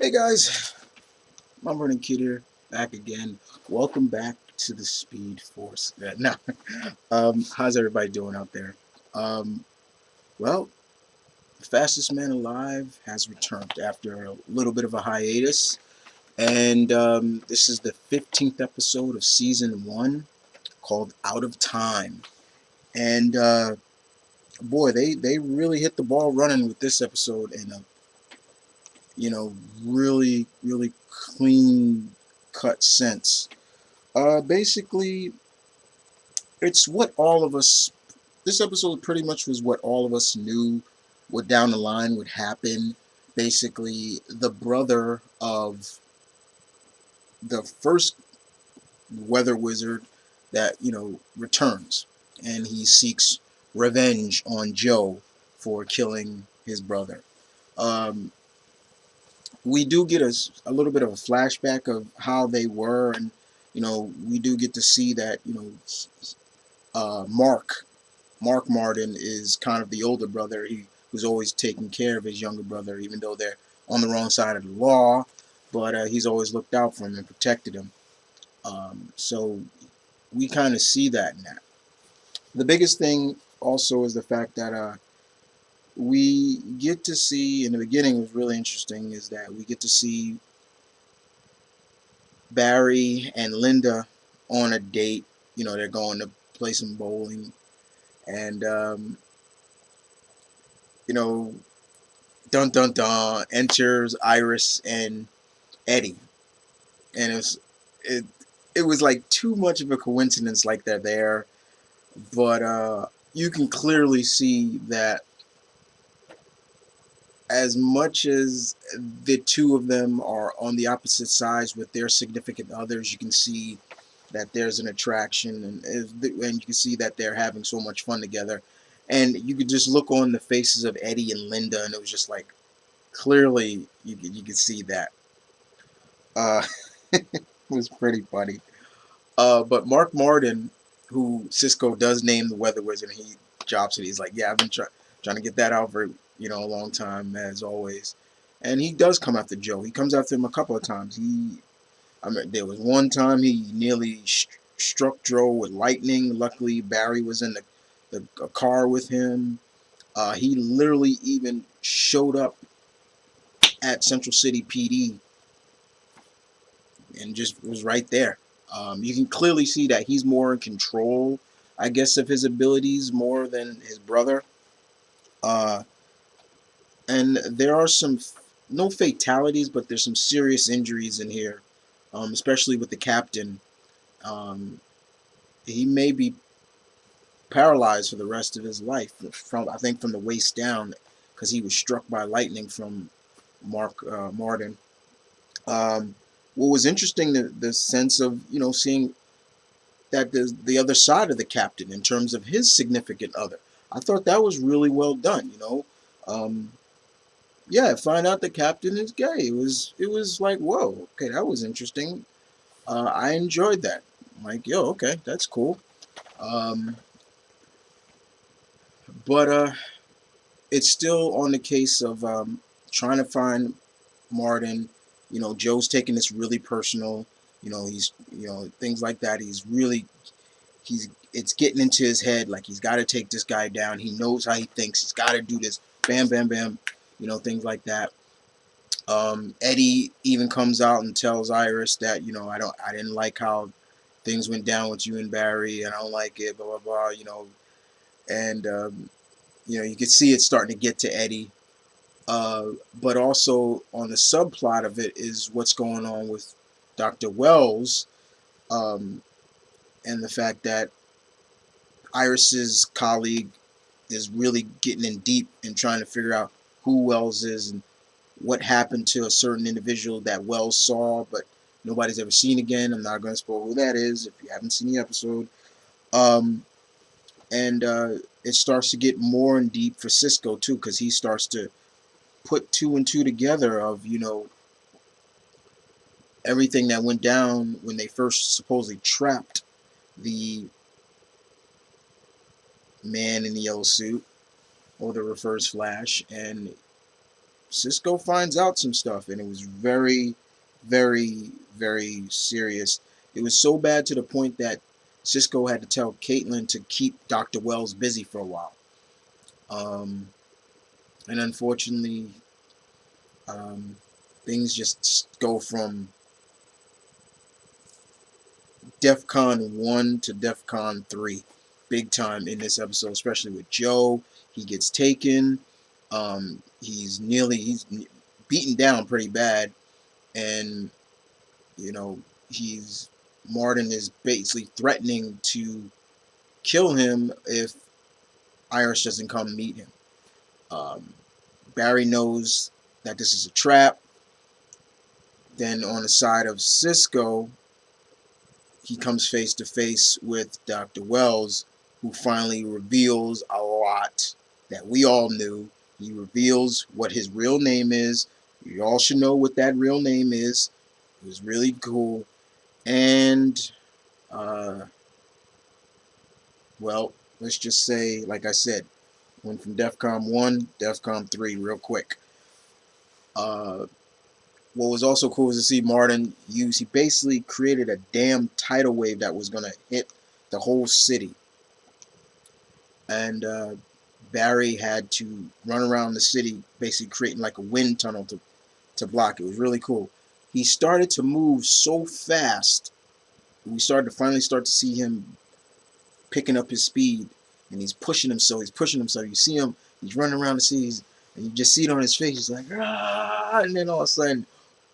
Hey guys, I'm running Kid here, back again. Welcome back to the Speed Force. No, how's everybody doing out there? Um, well, the fastest man alive has returned after a little bit of a hiatus, and this is the 15th episode of season one, called Out of Time. And boy, they really hit the ball running with this episode, and really clean cut sense. Basically, it's what all of us. This episode pretty much was what all of us knew what down the line would happen. Basically, the brother of the first weather wizard that returns, and he seeks revenge on Joe for killing his brother. Um, we do get a little bit of a flashback of how they were, and we do get to see that Mark Martin is kind of the older brother. He was always taking care of his younger brother, even though they're on the wrong side of the law. But he's always looked out for him and protected him. So we kind of see that in that. The biggest thing also is the fact that we get to see in the beginning was really interesting is that we get to see Barry and Linda on a date. They're going to play some bowling, and you know, dun dun dun, enters Iris and Eddie, and it it was like too much of a coincidence, like they're there, but you can clearly see that as much as the two of them are on the opposite sides with their significant others, you can see that there's an attraction, and you can see that they're having so much fun together, and you could just look on the faces of Eddie and Linda, and it was just like clearly you could see that. Uh, it was pretty funny. But Mark Martin, who Cisco does name the Weather Wizard, and he drops it. He's like, "Yeah, I've been trying to get that out for a long time, as always." And he does come after Joe. He comes after him a couple of times. I mean, there was one time he nearly struck Joe with lightning. Luckily, Barry was in the car with him. He literally even showed up at Central City PD and just was right there. You can clearly see that he's more in control, I guess, of his abilities more than his brother. Uh, and there are no fatalities, but there's some serious injuries in here, especially with the captain. Um, he may be paralyzed for the rest of his life from I think from the waist down because he was struck by lightning from Mark Martin. Um, what was interesting, the sense of seeing that the other side of the captain in terms of his significant other. I thought that was really well done. Um, yeah, find out the captain is gay. It was like, whoa, okay, that was interesting. I enjoyed that. I'm like, yo, okay, that's cool. Um, but it's still on the case of trying to find Martin. Joe's taking this really personal. He's things like that. He's it's getting into his head, like he's got to take this guy down. He knows how he thinks. He's got to do this. Bam, bam, bam. Things like that. Eddie even comes out and tells Iris that I didn't like how things went down with you and Barry, and I don't like it. Blah blah blah. And you can see it starting to get to Eddie. But also on the subplot of it is what's going on with Dr. Wells, um, and the fact that Iris's colleague is really getting in deep and trying to figure out who Wells is and what happened to a certain individual that Wells saw, but nobody's ever seen again. I'm not going to spoil who that is if you haven't seen the episode. Um, and it starts to get more in deep for Cisco too, because he starts to put two and two together of everything that went down when they first supposedly trapped the man in the yellow suit or the reverse flash, and Cisco finds out some stuff, and it was very, very, very serious. It was so bad to the point that Cisco had to tell Caitlin to keep Dr. Wells busy for a while. Um, and unfortunately, um, things just go from DEFCON 1 to DEFCON 3 big time in this episode, especially with Joe. He gets taken. He's beaten down pretty bad, and you know he's Martin is basically threatening to kill him if Iris doesn't come meet him. Um, Barry knows that this is a trap. Then on the side of Cisco, he comes face to face with Dr. Wells, who finally reveals a lot that we all knew. He reveals what his real name is. You all should know what that real name is. It was really cool. And, uh, well, let's just say, like I said, went from DEFCON 1, DEFCON 3 real quick. What was also cool was to see Martin he basically created a damn tidal wave that was going to hit the whole city. And Barry had to run around the city, basically creating like a wind tunnel to block it. It was really cool. He started to move so fast. We started to finally start to see him picking up his speed, and he's pushing himself. He's pushing himself. You see him. He's running around the city, and you just see it on his face. He's like, ah! And then all of a sudden,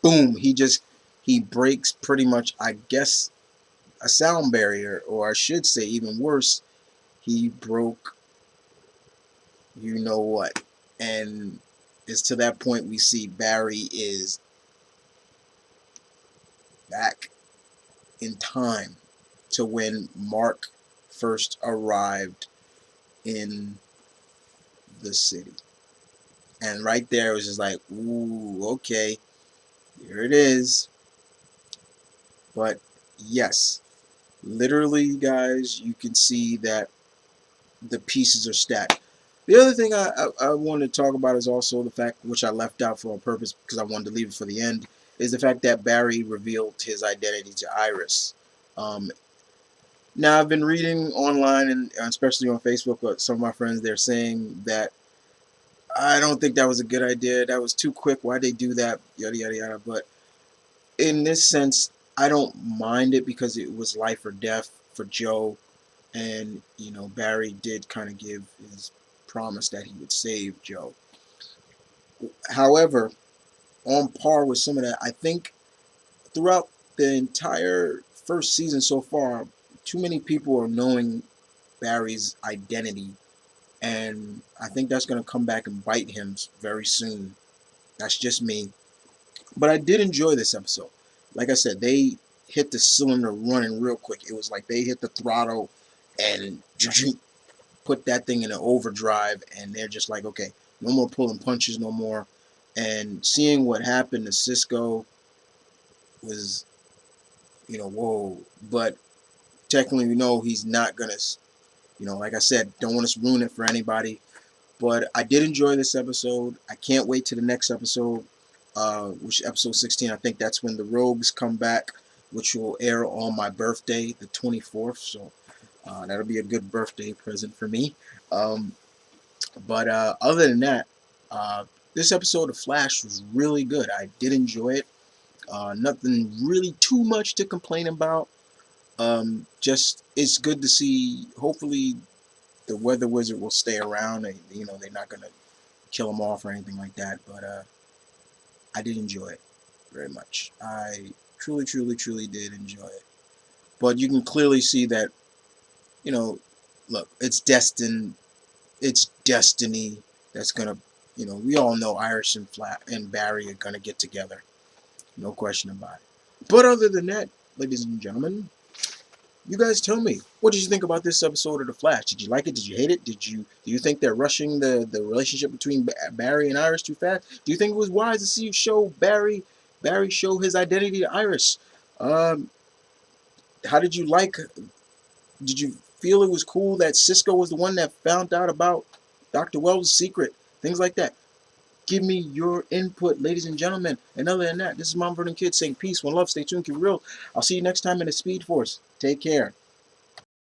boom! He breaks pretty much, I guess, a sound barrier, or I should say, even worse, he broke you know what. And it's to that point we see Barry is back in time to when Mark first arrived in the city. And right there it was just like, ooh, okay, here it is. But yes, literally, guys, you can see that the pieces are stacked. The other thing I want to talk about is also the fact, which I left out for a purpose because I wanted to leave it for the end, is the fact that Barry revealed his identity to Iris. Um, Now, I've been reading online and especially on Facebook, but some of my friends, they're saying that I don't think that was a good idea. That was too quick. Why'd they do that? Yada, yada, yada. But in this sense, I don't mind it because it was life or death for Joe. And, Barry did kind of give his promise that he would save Joe. However, on par with some of that, I think throughout the entire first season so far, too many people are knowing Barry's identity. And I think that's going to come back and bite him very soon. That's just me. But I did enjoy this episode. Like I said, they hit the cylinder running real quick. It was like they hit the throttle and put that thing in an overdrive, and they're just like, okay, no more pulling punches no more. And seeing what happened to Cisco was, whoa. But technically, we know he's not going to, like I said, don't want to ruin it for anybody. But I did enjoy this episode. I can't wait to the next episode, which is episode 16. I think that's when the Rogues come back, which will air on my birthday, the 24th. So that'll be a good birthday present for me. But other than that, this episode of Flash was really good. I did enjoy it. Nothing really too much to complain about. Just it's good to see. Hopefully, the Weather Wizard will stay around. They're not gonna kill him off or anything like that. But I did enjoy it very much. I truly, truly, truly did enjoy it. But you can clearly see that, look, it's destined. It's destiny that's gonna, we all know Iris and Barry are gonna get together. No question about it. But other than that, ladies and gentlemen, you guys tell me, what did you think about this episode of The Flash? Did you like it? Did you hate it? Do you think they're rushing the relationship between Barry and Iris too fast? Do you think it was wise to see you show Barry show his identity to Iris? Um, how did you like? Did you feel it was cool that Cisco was the one that found out about Dr. Wells' secret? Things like that. Give me your input, ladies and gentlemen. And other than that, this is Mom Vernon Kid saying peace, one love, stay tuned, keep it real. I'll see you next time in the Speed Force. Take care.